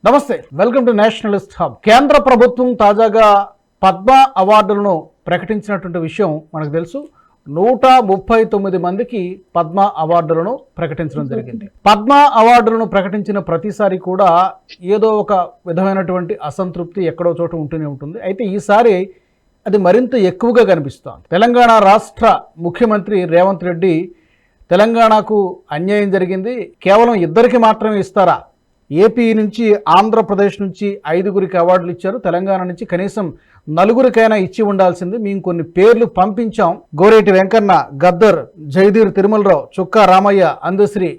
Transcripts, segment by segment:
నమస్తే, welcome to Nationalist hub. కేంద్ర ప్రభుత్వం తాజాగా పద్మ అవార్డులను ప్రకటించినటువంటి విషయం మనకు తెలుసు. 139 మందికి పద్మ అవార్డులను ప్రకటించడం జరిగింది. పద్మ అవార్డులను ప్రకటించిన ప్రతిసారి కూడా ఏదో ఒక విధమైనటువంటి అసంతృప్తి ఎక్కడో చోట ఉంటూనే ఉంటుంది. అయితే ఈసారి అది మరింత ఎక్కువగా కనిపిస్తోంది. తెలంగాణ రాష్ట్ర ముఖ్యమంత్రి రేవంత్ రెడ్డి తెలంగాణకు అన్యాయం జరిగింది, కేవలం ఇద్దరికి మాత్రమే ఇస్తారా, ఏపీ నుంచి ఆంధ్రప్రదేశ్ నుంచి 5గురికి అవార్డులు ఇచ్చారు, తెలంగాణ నుంచి కనీసం 4గురికైనా ఇచ్చి ఉండాల్సింది, మేము కొన్ని పేర్లు పంపించాం, గోరేటి వెంకన్న, గద్దర్, జయదీర్ తిరుమలరావు, చుక్కా రామయ్య, అందశ్రీ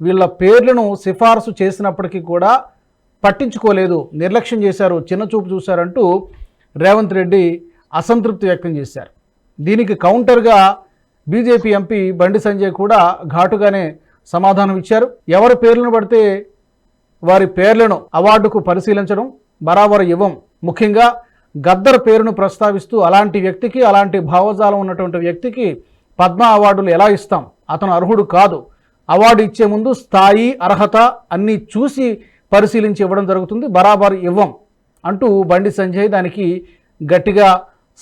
వీళ్ళ పేర్లను సిఫారసు చేసినప్పటికీ కూడా పట్టించుకోలేదు, నిర్లక్ష్యం చేశారు, చిన్నచూపు చూశారంటూ రేవంత్ రెడ్డి అసంతృప్తి వ్యక్తం చేశారు. దీనికి కౌంటర్గా బీజేపీ ఎంపీ బండి సంజయ్ కూడా ఘాటుగానే సమాధానం ఇచ్చారు. ఎవరి పేర్లను పడితే వారి పేర్లను అవార్డుకు పరిశీలించడం బరాబరు ఇవ్వం, ముఖ్యంగా గద్దర్ పేరును ప్రస్తావిస్తూ అలాంటి వ్యక్తికి, అలాంటి భావజాలం ఉన్నటువంటి వ్యక్తికి పద్మ అవార్డులు ఎలా ఇస్తాం, అతను అర్హుడు కాదు, అవార్డు ఇచ్చే ముందు స్థాయి, అర్హత అన్నీ చూసి పరిశీలించి ఇవ్వడం జరుగుతుంది, బరాబరు ఇవ్వం అంటూ బండి సంజయ్ దానికి గట్టిగా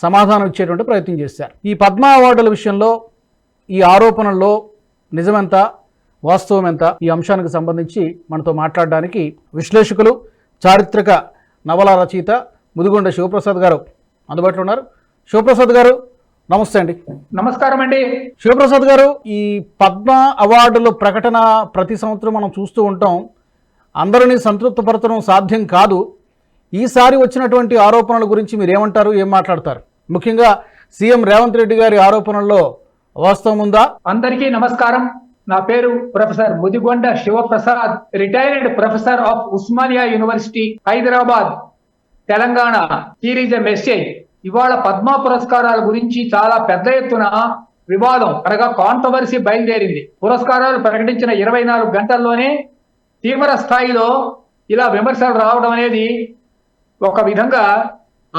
సమాధానం ఇచ్చేటువంటి ప్రయత్నం చేశారు. ఈ పద్మ అవార్డుల విషయంలో ఈ ఆరోపణల్లో నిజమెంత, వాస్తవం ఎంత, ఈ అంశానికి సంబంధించి మనతో మాట్లాడడానికి విశ్లేషకులు, చారిత్రక నవల రచయిత ముదిగొండ శివప్రసాద్ గారు అందుబాటులో ఉన్నారు. శివప్రసాద్ గారు నమస్తే అండి. నమస్కారం అండి. శివప్రసాద్ గారు, ఈ పద్మ అవార్డుల ప్రకటన ప్రతి సంవత్సరం మనం చూస్తూ ఉంటాం, అందరినీ సంతృప్తిపరచడం సాధ్యం కాదు. ఈసారి వచ్చినటువంటి ఆరోపణల గురించి మీరు ఏమంటారు, ఏం మాట్లాడతారు? ముఖ్యంగా సీఎం రేవంత్ రెడ్డి గారి ఆరోపణల్లో వాస్తవం ఉందా? అందరికీ నమస్కారం. నా పేరు professor Mudigonda Sivaprasad, retired professor of Osmania university, Hyderabad, Telangana. Here is a message. ఇవాళ పద్మ పురస్కారాల గురించి చాలా పెద్ద ఎత్తున వివాదం అనగా కాంట్రవర్సీ బయలుదేరింది. పురస్కారాలు ప్రకటించిన 24 గంటల్లోనే తీవ్ర స్థాయిలో ఇలా విమర్శలు రావడం అనేది ఒక విధంగా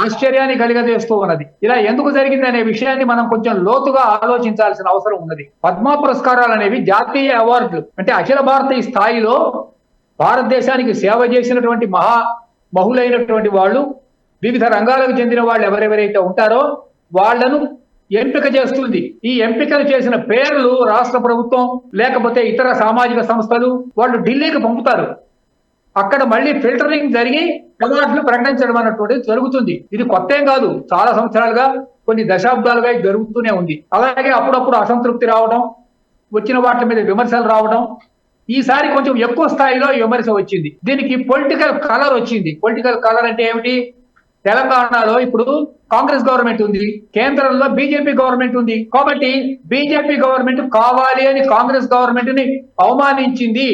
ఆశ్చర్యాన్ని కలిగజేస్తూ ఉన్నది. ఇలా ఎందుకు జరిగింది అనే విషయాన్ని మనం కొంచెం లోతుగా ఆలోచించాల్సిన అవసరం ఉన్నది. పద్మ పురస్కారాలు అనేవి జాతీయ అవార్డులు, అంటే అఖిల భారతీయ స్థాయిలో భారతదేశానికి సేవ చేసినటువంటి బహుళైనటువంటి వాళ్ళు, వివిధ రంగాలకు చెందిన వాళ్ళు ఎవరెవరైతే ఉంటారో వాళ్లను ఎంపిక చేస్తుంది. ఈ ఎంపికలు చేసిన పేర్లు రాష్ట్ర ప్రభుత్వం లేకపోతే ఇతర సామాజిక సంస్థలు వాళ్ళు ఢిల్లీకి పంపుతారు. అక్కడ మళ్ళీ ఫిల్టరింగ్ జరిగి అవార్డులు ప్రకటించడం అన్నటువంటిది జరుగుతుంది. ఇది కొత్త ఏం కాదు, చాలా సంవత్సరాలుగా, కొన్ని దశాబ్దాలుగా జరుగుతూనే ఉంది. అలాగే అప్పుడప్పుడు అసంతృప్తి రావడం, వచ్చిన వాటి మీద విమర్శలు రావడం, ఈసారి కొంచెం ఎక్కువ స్థాయిలో విమర్శ వచ్చింది. దీనికి పొలిటికల్ కలర్ వచ్చింది. పొలిటికల్ కలర్ అంటే ఏమిటి? తెలంగాణలో ఇప్పుడు కాంగ్రెస్ గవర్నమెంట్ ఉంది, కేంద్రంలో బీజేపీ గవర్నమెంట్ ఉంది. కాబట్టి బీజేపీ గవర్నమెంట్ కావాలి అని కాంగ్రెస్ గవర్నమెంట్ ని అవమానించింది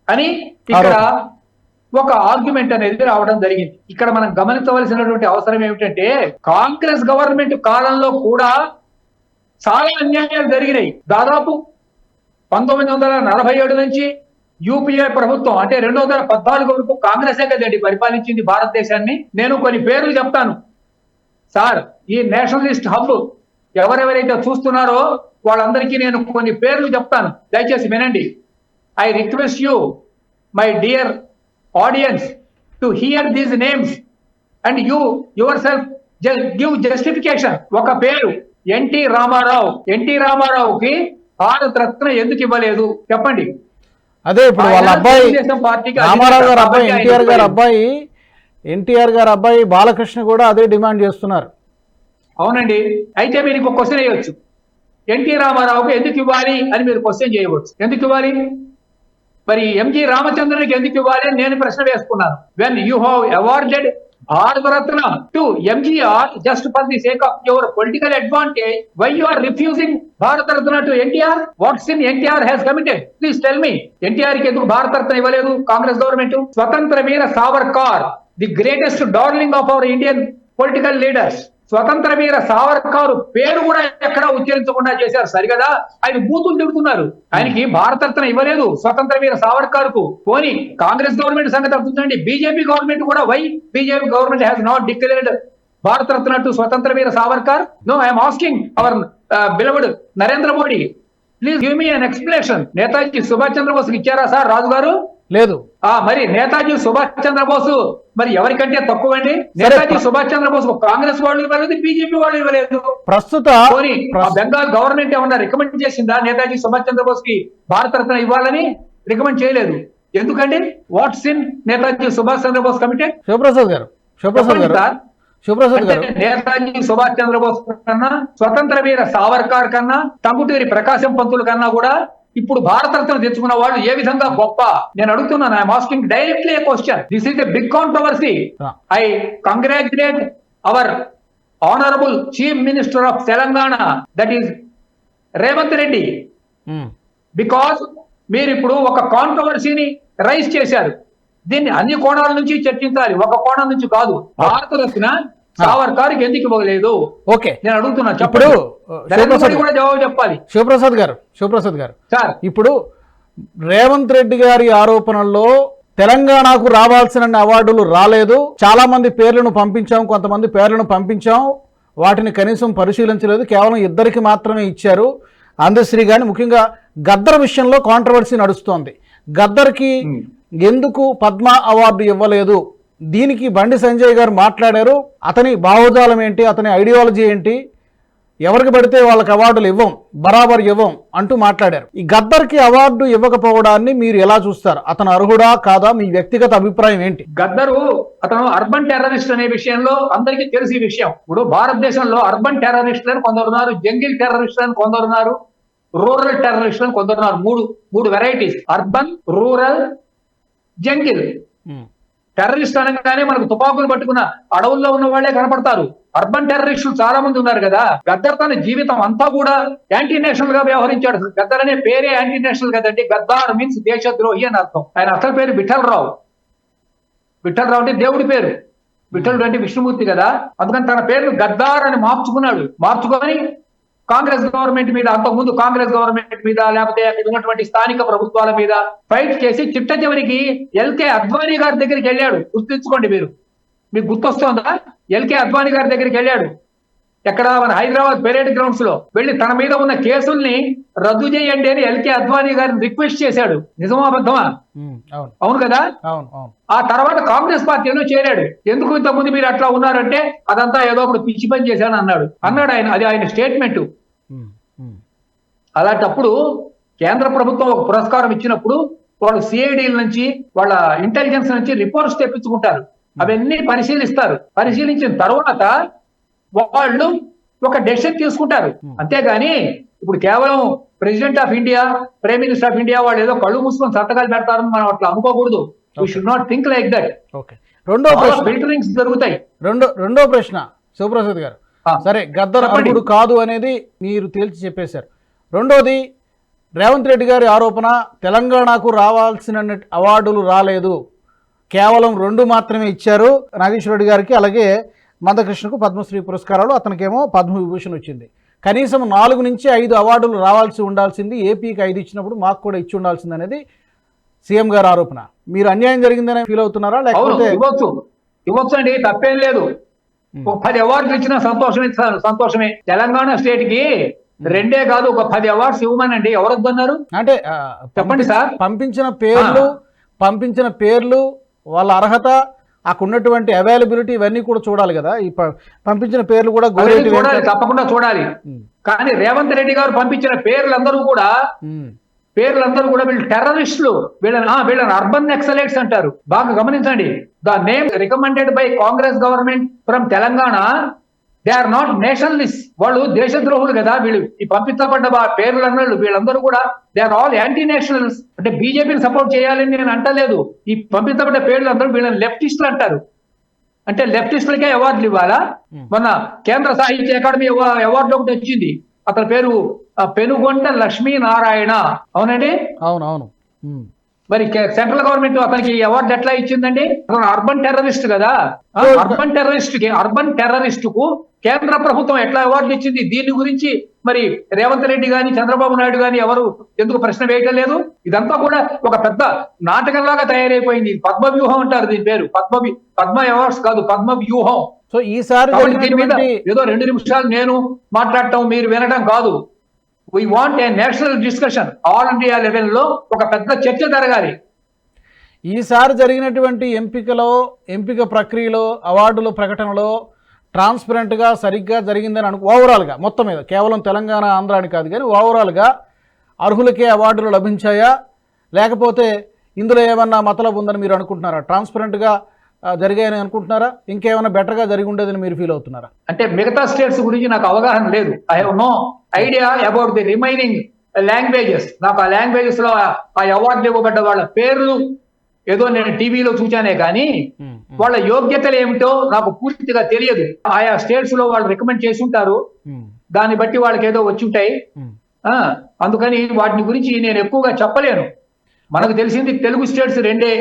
అని ఇక్కడ ఒక ఆర్గ్యుమెంట్ అనేది రావడం జరిగింది. ఇక్కడ మనం గమనించవలసినటువంటి అవసరం ఏమిటంటే, కాంగ్రెస్ గవర్నమెంట్ కాలంలో కూడా చాలా అన్యాయాలు జరిగినాయి. దాదాపు 1947 నుంచి యూపీఏ ప్రభుత్వం అంటే 2014 వరకు కాంగ్రెసే కదండి పరిపాలించింది భారతదేశాన్ని. నేను కొన్ని పేర్లు చెప్తాను సార్. ఈ నేషనలిస్ట్ హబ్ ఎవరెవరైతే చూస్తున్నారో వాళ్ళందరికీ నేను కొన్ని పేర్లు చెప్తాను, దయచేసి వినండి. I request you, my dear audience, to hear these names and you yourself just give justification. ఒక పేరు ఎన్టీ రామారావు. ఎన్టీ రామారావుకి భారత రత్న ఎందుకు ఇవ్వలేదు చెప్పండి. అదే ఇప్పుడు వాళ్ళ అబ్బాయి రామారావు గారు అబ్బాయి ఎన్టీఆర్ గారు అబ్బాయి బాలకృష్ణ కూడా అదే డిమాండ్ చేస్తున్నారు. అవునండి. అయితే మీరు ఇంకో క్వశ్చన్ వేయవచ్చు, ఎన్టీ రామారావుకి ఎందుకు ఇవ్వాలి అని మీరు క్వశ్చన్ చేయవచ్చు. ఎందుకు ఇవ్వాలి మరి ఎంజి రామచంద్రునికి ఎందుకు ఇవ్వాలి అని నేను ప్రశ్న వేసుకున్నాను. When you have awarded Bharat Ratna to MGR just for the sake of your political advantage, why you are refusing Bharat Ratna to NTR? What's in NTR has committed? Please tell me. NTR కి ఎందుకు భారతరత్న ఇవ్వలేదు Congress government? Swatantra Veer Savarkar, the greatest darling of our Indian political leaders, Swatantra Veer Savarkar పేరు కూడా ఎక్కడ ఉచ్చరించకుండా చేశారు. సరిగదా? ఆయన బూతులు తిడుతున్నారు. ఆయనకి భారతరత్న ఇవ్వలేదు స్వతంత్ర వీర సావర్కర్ కు. పోనీ కాంగ్రెస్ గవర్నమెంట్ సంగతి అర్థండి. బీజేపీ గవర్నమెంట్ కూడా, why BJP government has not declared Bharat Ratna to Swatantra Veer Savarkar? No, I'm asking our beloved Narendra Modi, please give me an explanation. Netaji Subhash Chandrabose ఇచ్చారా సార్ రాజు గారు? లేదు. మరి నేతాజీ సుభాష్ చంద్రబోస్ మరి ఎవరికంటే తక్కువ అండి? నేతాజీ సుభాష్ చంద్రబోస్ కాంగ్రెస్ వాళ్ళు ఇవ్వలేదు, బీజేపీ వాళ్ళు ఇవ్వలేదు. ప్రస్తుత బెంగాల్ గవర్నమెంట్ ఏమన్నా రికమెండ్ చేసిందా నేతాజీ సుభాష్ చంద్రబోస్ కి భారతరత్న ఇవ్వాలని? రికమెండ్ చేయలేదు. ఎందుకండి? What's in Netaji Subhash Chandrabose committed? Sivaprasad garu Netaji Subhash Chandrabose కన్నా, స్వతంత్ర వీర సావర్కర్ కన్నా, టంగుటూరి ప్రకాశం పంతులు కన్నా కూడా ఇప్పుడు భారతరత్న తెచ్చుకున్న వాళ్ళు ఏ విధంగా గొప్ప? నేను అడుగుతున్నాను. I'm asking directly a question. This is a big controversy. I congratulate our honourable chief minister of Telangana, that is Revanth Reddy, because మీరు ఇప్పుడు ఒక కాంట్రవర్సీని రైజ్ చేశారు. దీన్ని అన్ని కోణాల నుంచి చర్చించాలి, ఒక కోణం నుంచి కాదు. భారతరత్న సావర్కర్ ఎందుకు ఇవ్వలేదు? ఓకే, నేను అడుగుతున్నా. ఇప్పుడు కూడా జవాబు చెప్పాలి. శివప్రసాద్ గారు సార్, ఇప్పుడు రేవంత్ రెడ్డి గారి ఆరోపణల్లో తెలంగాణకు రావాల్సిన అవార్డులు రాలేదు, చాలా మంది పేర్లను పంపించాం, కొంతమంది పేర్లను పంపించాం, వాటిని కనీసం పరిశీలించలేదు, కేవలం 2 మాత్రమే ఇచ్చారు. అందశ్రీ గాని ముఖ్యంగా గద్దర్ విషయంలో కాంట్రవర్సీ నడుస్తోంది. గద్దర్కి ఎందుకు పద్మ అవార్డు ఇవ్వలేదు? దీనికి బండి సంజయ్ గారు మాట్లాడారు. అతని భావజాలం ఏంటి, అతని ఐడియాలజీ ఏంటి, ఎవరికి పడితే వాళ్ళకి అవార్డులు ఇవ్వం, బరాబర్ ఇవ్వం అంటూ మాట్లాడారు. ఈ గద్దర్కి అవార్డు ఇవ్వకపోవడాన్ని మీరు ఎలా చూస్తారు? అతను అర్హుడా కాదా? మీ వ్యక్తిగత అభిప్రాయం ఏంటి? గద్దరు అతను అర్బన్ టెర్రరిస్ట్ అనే విషయంలో అందరికీ తెలిసి విషయం. ఇప్పుడు భారతదేశంలో అర్బన్ టెర్రరిస్ట్ అని కొందరున్నారు, జంగిల్ టెర్రరిస్ట్ అని కొందరున్నారు, రూరల్ టెర్రరిస్ట్ అని కొందరున్నారు. మూడు varieties: urban, rural, jungle. Terrorist అనగానే మనకు తుపాకులు పట్టుకున్న అడవుల్లో ఉన్న వాళ్ళే కనపడతారు. అర్బన్ టెర్రరిస్టులు చాలా మంది ఉన్నారు కదా. గద్దర్ తన జీవితం అంతా కూడా యాంటీ నేషనల్ గా వ్యవహరించాడు. గద్దర్ అనే పేరే యాంటీ నేషనల్ కదండి. గద్దార్ మీన్స్ దేశద్రోహి అని అర్థం. ఆయన అసలు పేరు విఠలరావు. విఠలరావు అంటే దేవుడి పేరు. విఠలుడు అంటే విష్ణుమూర్తి కదా. అందుకని తన పేరు గద్దార్ అని మార్చుకొని కాంగ్రెస్ గవర్నమెంట్ మీద, అంతకుముందు కాంగ్రెస్ గవర్నమెంట్ మీద, లేకపోతే అక్కడ ఉన్నటువంటి స్థానిక ప్రభుత్వాల మీద ఫైట్ చేసి చిట్ట చివరికి ఎల్కే అద్వానీ గారి దగ్గరికి వెళ్ళాడు. గుర్తుంచుకోండి, మీకు గుర్తొస్తుందా? ఎల్కే అద్వానీ గారి దగ్గరికి వెళ్ళాడు. ఎక్కడ? మన హైదరాబాద్ పెరేడ్ గ్రౌండ్స్ లో వెళ్ళి తన మీద ఉన్న కేసుల్ని రద్దు చేయండి అని ఎల్కే అద్వానీ గారిని రిక్వెస్ట్ చేశాడు. నిజమా అబద్ధమా? అవును కదా. ఆ తర్వాత కాంగ్రెస్ పార్టీలో చేరాడు. ఎందుకు ఇంతకుముందు మీరు అట్లా ఉన్నారంటే అదంతా ఏదో ఒకటి పిచ్చి పని చేశాను అన్నాడు ఆయన. అది ఆయన స్టేట్మెంట్. అలాంటప్పుడు కేంద్ర ప్రభుత్వం ఒక పురస్కారం ఇచ్చినప్పుడు వాళ్ళు సిఐడీల నుంచి, వాళ్ళ ఇంటెలిజెన్స్ నుంచి రిపోర్ట్స్ తెప్పించుకుంటారు. అవన్నీ పరిశీలిస్తారు. పరిశీలించిన తర్వాత వాళ్ళు ఒక డెసిషన్ తీసుకుంటారు. అంతేగాని ఇప్పుడు కేవలం president of India, prime minister of India వాళ్ళు ఏదో కళ్ళు మూసుకొని సంతకాలు పెడతారని మనం అట్లా అనుకోకూడదు. We should not think like that. రెండో ప్రశ్న ఫిల్టరింగ్స్ జరుగుతాయి. రెండో ప్రశ్న శివప్రసాద్ గారు, సరే గద్దర్ అర్హుడు కాదు అనేది మీరు తేల్చి చెప్పేశారు. రెండోది, రేవంత్ రెడ్డి గారి ఆరోపణ తెలంగాణకు రావాల్సిన అవార్డులు రాలేదు, కేవలం 2 మాత్రమే ఇచ్చారు. నాగేశ్వర రెడ్డి గారికి అలాగే మందకృష్ణకు పద్మశ్రీ పురస్కారాలు, అతనికేమో పద్మవిభూషణ్ వచ్చింది. కనీసం 4 నుంచి 5 అవార్డులు ఉండాల్సింది. ఏపీకి 5 ఇచ్చినప్పుడు మాకు కూడా ఇచ్చి ఉండాల్సింది అనేది సీఎం గారి ఆరోపణ. మీరు అన్యాయం జరిగిందని ఫీల్ అవుతున్నారా? లేకపోతే ఇవ్వచ్చు అండి, తప్పేం లేదు. 10 అవార్డులు ఇచ్చిన సంతోషమే. తెలంగాణ స్టేట్ కి 2 కాదు, ఒక 10 అవార్డ్స్ ఇవ్వమనండి. ఎవరు వద్దన్నారు? అంటే చెప్పండి సార్. పంపించిన పేర్లు, వాళ్ళ అర్హత, ఉన్నటువంటి అవైలబిలిటీ ఇవన్నీ కూడా చూడాలి కదా. ఈ పంపించిన పేర్లు కూడా తప్పకుండా చూడాలి. కానీ రేవంత్ రెడ్డి గారు పంపించిన పేర్లందరూ కూడా వీళ్ళు టెర్రరిస్టులు. వీళ్ళని అర్బన్ నక్సలైట్స్ అంటారు. బాగా గమనించండి. The name recommended by Congress government from Telangana, they are not nationalist. వాళ్ళు దేశద్రోహులు కదా. వీళ్ళు ఈ పంపించబడ్డ పేర్లన్నోళ్ళు వీళ్ళందరూ కూడా they are all anti nationals. అంటే బీజేపీని సపోర్ట్ చేయాలని నేను అంటలేదు. ఈ పంపించబడ్డ పేర్లు అందరూ వీళ్ళని లెఫ్టిస్టులు అంటారు. అంటే లెఫ్టిస్టులకే అవార్డులు ఇవ్వాలా? మొన్న కేంద్ర సాహిత్య అకాడమీ అవార్డు ఒకటి వచ్చింది. అతని పేరు పెనుగొండ లక్ష్మీనారాయణ. అవునండి, అవునవును. మరి సెంట్రల్ గవర్నమెంట్ అతనికి అవార్డు ఎట్లా ఇచ్చిందండి? అతను అర్బన్ టెర్రరిస్ట్ కదా. అర్బన్ టెర్రరిస్ట్ కు కేంద్ర ప్రభుత్వం ఎట్లా అవార్డులు ఇచ్చింది? దీని గురించి మరి రేవంత్ రెడ్డి గాని, చంద్రబాబు నాయుడు గాని ఎవరు ఎందుకు ప్రశ్న వేయటం లేదు? ఇదంతా కూడా ఒక పెద్ద నాటకంలాగా తయారైపోయింది. పద్మ వ్యూహం అంటారు దీని పేరు. పద్మ అవార్డ్స్ కాదు, పద్మ వ్యూహం. సో ఈసారి దీని మీద ఏదో 2 నిమిషాలు నేను మాట్లాడటం, మీరు వినడం కాదు. We want a national discussion. All India level లో ఒక పెద్ద చర్చ జరగాలి. ఈసారి జరిగినటువంటి ఎంపిక ప్రక్రియలో అవార్డుల ప్రకటనలో ట్రాన్స్పరెంట్గా సరిగ్గా జరిగిందని ఓవరాల్గా మొత్తం మీద కేవలం తెలంగాణ ఆంధ్ర అని కాదు కానీ ఓవరాల్గా అర్హులకే అవార్డులు లభించాయా లేకపోతే ఇందులో ఏమన్నా మతలబు ఉందని మీరు అనుకుంటున్నారా? ట్రాన్స్పరెంట్గా జరిగాయని అనుకుంటున్నారా? ఇంకేమైనా బెటర్గా జరిగి ఉండేదని మీరు ఫీల్ అవుతున్నారా? అంటే మిగతా స్టేట్స్ గురించి నాకు అవగాహన లేదు. I have no idea about the remaining languages. నాకు ఆ లాంగ్వేజెస్ లో ఆ అవార్డులు ఇవ్వబడ్డ వాళ్ళ పేర్లు ఏదో నేను టీవీలో చూచానే కానీ వాళ్ళ యోగ్యతలు ఏమిటో నాకు పూర్తిగా తెలియదు. ఆయా స్టేట్స్ లో వాళ్ళు రికమెండ్ చేసి ఉంటారు, దాన్ని బట్టి వాళ్ళకి ఏదో వచ్చి ఉంటాయి. అందుకని వాటిని గురించి నేను ఎక్కువగా చెప్పలేను. మనకు తెలిసింది తెలుగు స్టేట్స్ రెండే,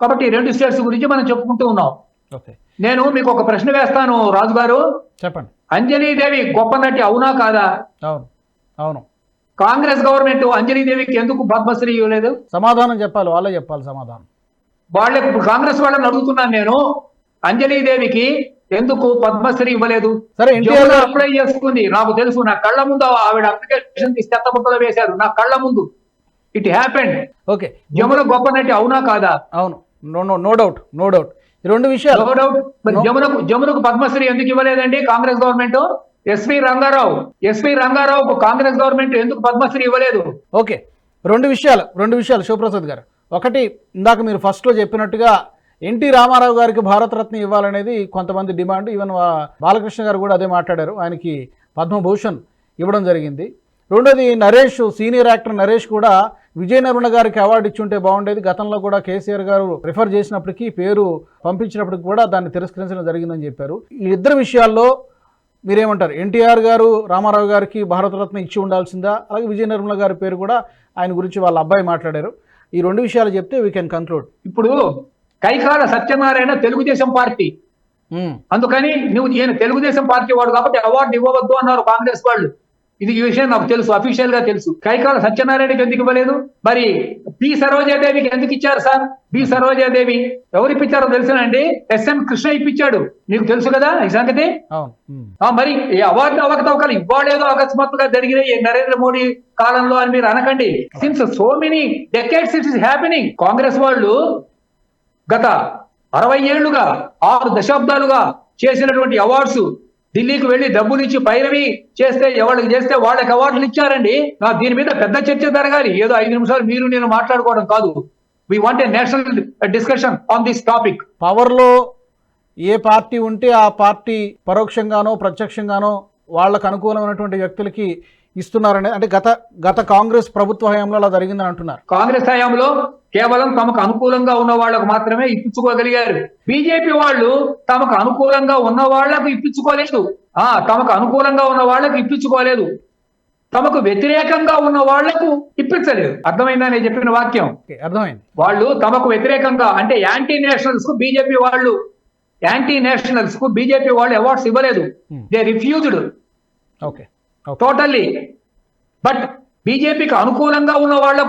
కాబట్టి 2 స్టేట్స్ గురించి మనం చెప్పుకుంటూ ఉన్నాం. నేను మీకు ఒక ప్రశ్న వేస్తాను రాజు గారు, చెప్పండి. అంజలీదేవి గొప్ప నటి అవునా కాదా? అవును. కాంగ్రెస్ గవర్నమెంట్ అంజలీదేవికి ఎందుకు పద్మశ్రీ ఇవ్వలేదు? సమాధానం చెప్పాలి, వాళ్ళే చెప్పాలి సమాధానం. వాళ్ళకి ఇప్పుడు వాళ్ళని అడుగుతున్నాను నేను, అంజలీదేవికి ఎందుకు పద్మశ్రీ ఇవ్వలేదు? సరే, అప్లై చేసుకుంది, నాకు తెలుసు. నా కళ్ళ ముందు ఆవిడ అప్లికేషన్ తీసి చెత్తబుట్టలో వేశారు, నా కళ్ళ ముందు. It happened. ఓకే, జమున గొప్ప నటి అవునా కాదా? అవును, నో డౌట్. ఈ 2 విషయాలు. No doubt. జమునకు పద్మశ్రీ ఎందుకు ఇవ్వలేదండి కాంగ్రెస్ గవర్నమెంట్? ఎస్వి రంగారావుకు కాంగ్రెస్ గవర్నమెంట్ ఎందుకు పద్మశ్రీ ఇవ్వలేదు? ఓకే, 2 విషయాలు శివప్రసాద్ గారు. ఒకటి, ఇందాక మీరు ఫస్ట్లో చెప్పినట్టుగా ఎన్టీ రామారావు గారికి భారతరత్న ఇవ్వాలనేది కొంతమంది డిమాండ్. ఈవెన్ బాలకృష్ణ గారు కూడా అదే మాట్లాడారు, ఆయనకి పద్మభూషణ్ ఇవ్వడం జరిగింది. రెండోది, సీనియర్ యాక్టర్ నరేష్ కూడా విజయ నిర్మల గారికి అవార్డు ఇచ్చుంటే బాగుండేది. గతంలో కూడా కేసీఆర్ గారు రిఫర్ చేసినప్పటికీ, పేరు పంపించినప్పటికీ కూడా దాన్ని తిరస్కరించడం జరిగిందని చెప్పారు. ఈ 2 విషయాల్లో మీరేమంటారు? ఎన్టీఆర్ గారు రామారావు గారికి భారతరత్న ఇచ్చి ఉండాల్సిందా? అలాగే విజయ నిర్మల గారి పేరు కూడా, ఆయన గురించి వాళ్ళ అబ్బాయి మాట్లాడారు. ఈ 2 విషయాలు చెప్తే వీ కెన్ కంక్లూడ్. ఇప్పుడు కైకాల సత్యనారాయణ తెలుగుదేశం పార్టీ, అందుకని ఈయన తెలుగుదేశం పార్టీ వాడు కాబట్టి అవార్డు ఇవ్వవద్దు అన్నారు కాంగ్రెస్ వాళ్ళు. ఈ విషయం నాకు తెలుసు, అఫీషియల్ గా తెలుసు. కైకాల సత్యనారాయణకి ఎందుకు ఇవ్వలేదు? మరి పి సరోజాదేవికి ఎందుకు ఇచ్చారు సార్? పి సరోజాదేవి ఎవరు ఇప్పించారో తెలుసునండి, ఎస్ఎం కృష్ణ ఇప్పించాడు, మీకు తెలుసు కదా ఈ సంగతి. మరి ఈ అవార్డు అవకతవకలు ఇవ్వలేదో అకస్మాత్తుగా జరిగినాయి నరేంద్ర మోడీ కాలంలో అని మీరు అనకండి. Since so many decades it is happening. Congress వాళ్ళు గత 60 ఏళ్లుగా 6 దశాబ్దాలుగా చేసినటువంటి అవార్డ్స్, ఢిల్లీకి వెళ్లి డబ్బులు ఇచ్చి పైరవి చేస్తే ఎవరికి చేస్తే వాళ్ళకి అవార్డులు ఇచ్చారండి. దీని మీద పెద్ద చర్చ జరగాలి, ఏదో 5 నిమిషాలు మీరు నేను మాట్లాడుకోవడం కాదు. We want a national discussion on this topic. పవర్లో ఏ పార్టీ ఉంటే ఆ పార్టీ పరోక్షంగానో ప్రత్యక్షంగానో వాళ్ళకు అనుకూలమైనటువంటి వ్యక్తులకి ఇస్తున్నారని, అంటే గత కాంగ్రెస్ ప్రభుత్వ హయాంలో అలా జరిగిందని అంటున్నారు. కాంగ్రెస్ హయాంలో కేవలం తమకు అనుకూలంగా ఉన్న వాళ్ళకు మాత్రమే ఇప్పించుకోగలిగారు. బీజేపీ వాళ్ళు తమకు అనుకూలంగా ఉన్న వాళ్లకు ఇప్పించుకోలేదు. తమకు వ్యతిరేకంగా ఉన్న వాళ్లకు ఇప్పించలేదు. అర్థమైందా నేను చెప్పిన వాక్యం? అర్థమైంది. వాళ్ళు తమకు వ్యతిరేకంగా, అంటే యాంటీ నేషనల్స్ కు బీజేపీ వాళ్ళు అవార్డ్స్ ఇవ్వలేదు. They refused totally. బట్ బీజేపీకి అనుకూలంగా ఉన్న వాళ్ళు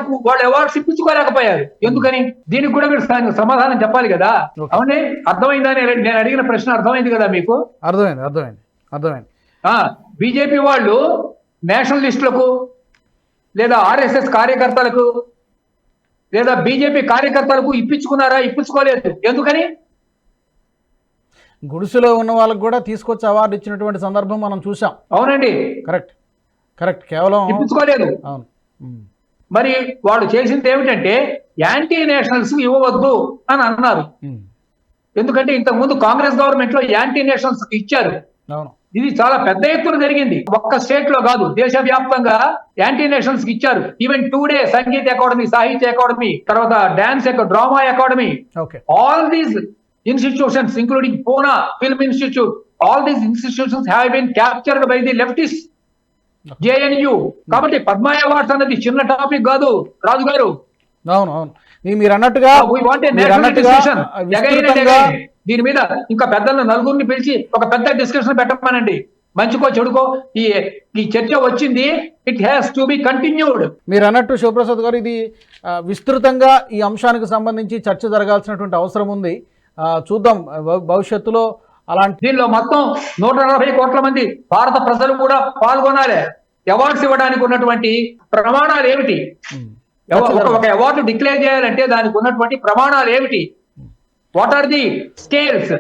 అవార్డ్స్ ఇప్పించుకోలేకపోయారు. ఎందుకని? దీనికి కూడా మీరు సమాధానం చెప్పాలి కదా. అవునే, అర్థమైందా నేను అడిగిన ప్రశ్న? అర్థమైంది కదా మీకు? అర్థమైంది. బీజేపీ వాళ్ళు నేషనలిస్టులకు లేదా ఆర్ఎస్ఎస్ కార్యకర్తలకు లేదా బీజేపీ కార్యకర్తలకు ఇప్పించుకున్నారా? ఇప్పించుకోలేదు. ఎందుకని? గుడిసెలో ఉన్న వాళ్ళకు కూడా తీసుకొచ్చి అవార్డు ఇచ్చినటువంటి సందర్భం మనం చూసాం. అవునండి, కరెక్ట్. కేవలం ఇప్పించుకోలేదు. అవును. మరి వాళ్ళు చేసింది ఏమిటంటే యాంటీ నేషనల్స్ ఇవ్వవద్దు అని అన్నారు. ఎందుకంటే ఇంతకు ముందు కాంగ్రెస్ గవర్నమెంట్ లో యాంటీ నేషనల్స్ ఇచ్చారు. ఇది చాలా పెద్ద ఎత్తున జరిగింది. ఒక్క స్టేట్ లో కాదు, దేశవ్యాప్తంగా యాంటీ నేషనల్స్ ఇచ్చారు. ఈవెన్ టుడే సంగీత అకాడమీ, సాహిత్య అకాడమీ, తర్వాత dance drama academy, all these institutions including Pune Film Institute, all these institutions have been captured by the leftists, JNU. కాబట్టి పద్మ అవార్డ్స్ అన్నది చిన్న టాపిక్ కాదు రాజు గారు. అవును, మీరు అన్నట్టుగా దీని మీద ఇంకా పెద్దలను నలుగురిని పిలిచి ఒక పెద్ద డిస్కషన్ పెట్టమనండి. మంచికో చెడుకో ఈ చర్చ వచ్చింది. It has to be continued. మీరు అన్నట్టు శివప్రసాద్ గారు, ఇది విస్తృతంగా ఈ అంశానికి సంబంధించి చర్చ జరగాల్సినటువంటి అవసరం ఉంది. చూద్దాం భవిష్యత్తులో అలాంటి. దీనిలో మొత్తం 140 కోట్ల మంది భారత ప్రజలు కూడా పాల్గొనాలి. అవార్డ్స్ ఇవ్వడానికి ఉన్నటువంటి ప్రమాణాలు ఏమిటి? ఒక అవార్డు డిక్లేర్ చేయాలంటే దానికి ఉన్నటువంటి ప్రమాణాలు ఏమిటి? What are the scales,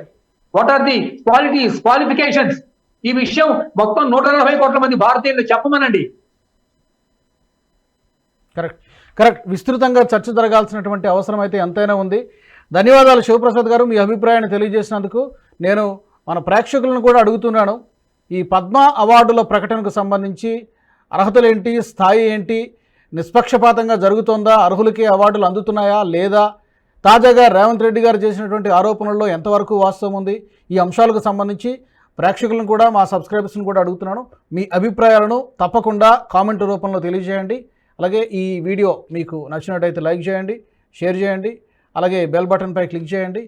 what are the qualities, qualifications? ఈ విషయం మొత్తం 140 కోట్ల మంది భారతీయులు చెప్పమనండి. కరెక్ట్. విస్తృతంగా చర్చ జరగాల్సినటువంటి అవసరం అయితే ఎంతైనా ఉంది. ధన్యవాదాలు శివప్రసాద్ గారు, మీ అభిప్రాయాన్ని తెలియజేసినందుకు. నేను మన ప్రేక్షకులను కూడా అడుగుతున్నాను, ఈ పద్మ అవార్డుల ప్రకటనకు సంబంధించి అర్హతలు ఏంటి, స్థాయి ఏంటి, నిష్పక్షపాతంగా జరుగుతోందా, అర్హులకి అవార్డులు అందుతున్నాయా లేదా, తాజాగా రేవంత్ రెడ్డి గారు చేసినటువంటి ఆరోపణల్లో ఎంతవరకు వాస్తవం ఉంది, ఈ అంశాలకు సంబంధించి ప్రేక్షకులను కూడా, మా సబ్స్క్రైబర్స్ని కూడా అడుగుతున్నాను. మీ అభిప్రాయాలను తప్పకుండా కామెంట్ రూపంలో తెలియజేయండి. అలాగే ఈ వీడియో మీకు నచ్చినట్టయితే లైక్ చేయండి, షేర్ చేయండి, అలాగే బెల్ బటన్పై క్లిక్ చేయండి.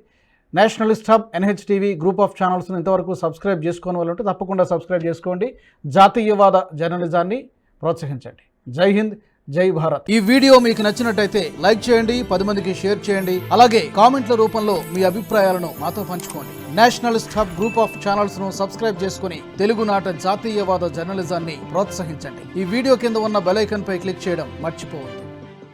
Nationalist hub NHTV group of ఛానల్స్ని ఇంతవరకు సబ్స్క్రైబ్ చేసుకోని వాళ్ళు ఉంటే తప్పకుండా సబ్స్క్రైబ్ చేసుకోండి. జాతీయవాద జర్నలిజాన్ని ప్రోత్సహించండి. జై హింద్, జై భారత్. ఈ వీడియో మీకు నచ్చినట్టయితే లైక్ చేయండి, 10 మందికి షేర్ చేయండి, అలాగే కామెంట్ల రూపంలో మీ అభిప్రాయాలను మాతో పంచుకోండి. Nationalist hub group of channels ను సబ్స్క్రైబ్ చేసుకుని తెలుగునాట జాతీయవాద జర్నలిజాన్ని ప్రోత్సహించండి. ఈ వీడియో కింద ఉన్న బెల్ ఐకాన్ పై క్లిక్ చేయడం మర్చిపోవద్దు.